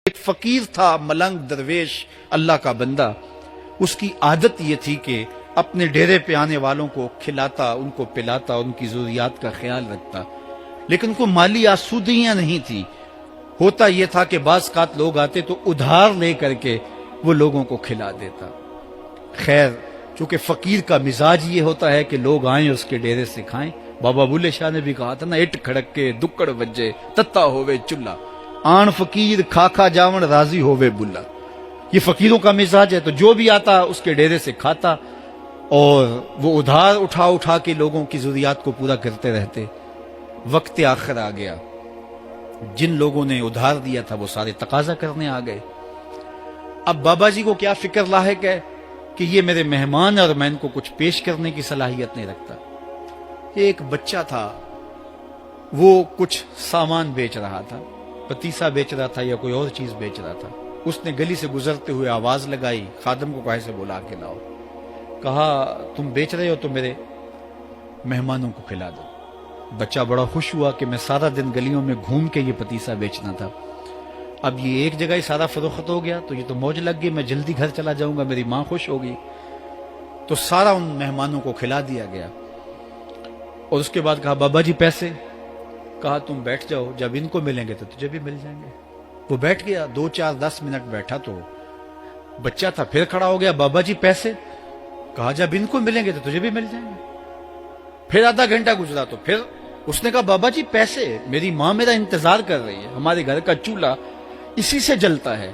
ایک فقیر تھا، ملنگ درویش، اللہ کا بندہ. اس کی عادت یہ تھی کہ اپنے ڈیرے پہ آنے والوں کو کھلاتا، ان کو پلاتا، ان کی ضروریات کا خیال رکھتا، لیکن کوئی مالی آسودگیاں نہیں تھی. ہوتا یہ تھا کہ بعض اوقات لوگ آتے تو ادھار لے کر کے وہ لوگوں کو کھلا دیتا. خیر، چونکہ فقیر کا مزاج یہ ہوتا ہے کہ لوگ آئیں اس کے ڈیرے سے کھائیں. بابا بلے شاہ نے بھی کہا تھا نا، اٹ کھڑک کے دکڑ وجے تتا ہوئے چلا، آن فقیر کھا کھا جاون راضی ہوئے بلا. یہ فقیروں کا مزاج ہے. تو جو بھی آتا اس کے ڈیرے سے کھاتا اور وہ ادھار اٹھا اٹھا کے لوگوں کی ضروریات کو پورا کرتے رہتے. وقت آخر آ گیا، جن لوگوں نے ادھار دیا تھا وہ سارے تقاضا کرنے آ گئے. اب بابا جی کو کیا فکر لاحق ہے کہ یہ میرے مہمان اور میں ان کو کچھ پیش کرنے کی صلاحیت نہیں رکھتا. ایک بچہ تھا، وہ کچھ سامان بیچ رہا تھا، پتیسا بیچ رہا تھا یا کوئی اور چیز بیچ رہا تھا. اس نے گلی سے گزرتے ہوئے آواز لگائی، خادم کو کہا سے بلا کے لاؤ. کہا تم بیچ رہے ہو تو میرے مہمانوں کو کھلا دو. بچہ بڑا خوش ہوا کہ میں سارا دن گلیوں میں گھوم کے یہ پتیسا بیچنا تھا، اب یہ ایک جگہ ہی سارا فروخت ہو گیا تو یہ تو موج لگ گئی، میں جلدی گھر چلا جاؤں گا، میری ماں خوش ہوگی. تو سارا ان مہمانوں کو کھلا دیا گیا. اور اس کے بعد کہا بابا جی پیسے. کہا تم بیٹھ جاؤ، جب ان کو ملیں گے تو تجھے بھی مل جائیں گے. وہ بیٹھ گیا، 2 4 10 منٹ بیٹھا تو بچہ تھا پھر کھڑا ہو گیا، بابا جی پیسے. کہا جب ان کو ملیں گے تو تجھے بھی مل جائیں گے. پھر آدھا گھنٹہ گزرا تو پھر اس نے کہا بابا جی پیسے، میری ماں میرا انتظار کر رہی ہے، ہمارے گھر کا چولہا اسی سے جلتا ہے،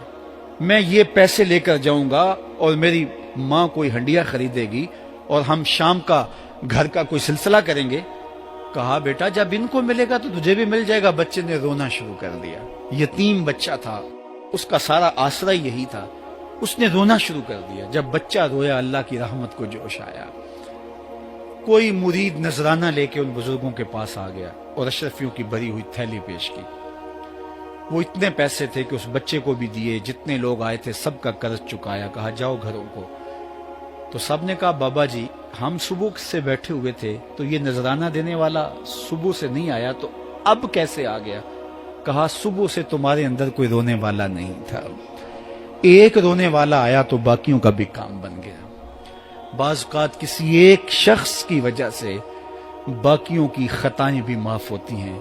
میں یہ پیسے لے کر جاؤں گا اور میری ماں کوئی ہنڈیا خریدے گی اور ہم شام کا گھر کا کوئی سلسلہ کریں گے. کہا بیٹا جب ان کو ملے گا تو تجھے بھی مل جائے گا. بچے نے رونا شروع کر دیا. یتیم بچہ تھا، اس کا سارا آسرا یہی تھا. اس نے رونا شروع کر دیا. جب بچہ رویا اللہ کی رحمت کو جوش آیا. کوئی مرید نذرانہ لے کے ان بزرگوں کے پاس آ گیا اور اشرفیوں کی بھری ہوئی تھیلی پیش کی. وہ اتنے پیسے تھے کہ اس بچے کو بھی دیے، جتنے لوگ آئے تھے سب کا قرض چکایا. کہا جاؤ گھروں کو. تو سب نے کہا بابا جی ہم صبح سے بیٹھے ہوئے تھے تو یہ نذرانہ دینے والا صبح سے نہیں آیا تو اب کیسے آ گیا؟ کہا صبح سے تمہارے اندر کوئی رونے والا نہیں تھا، ایک رونے والا آیا تو باقیوں کا بھی کام بن گیا. بعض اوقات کسی ایک شخص کی وجہ سے باقیوں کی خطائیں بھی معاف ہوتی ہیں.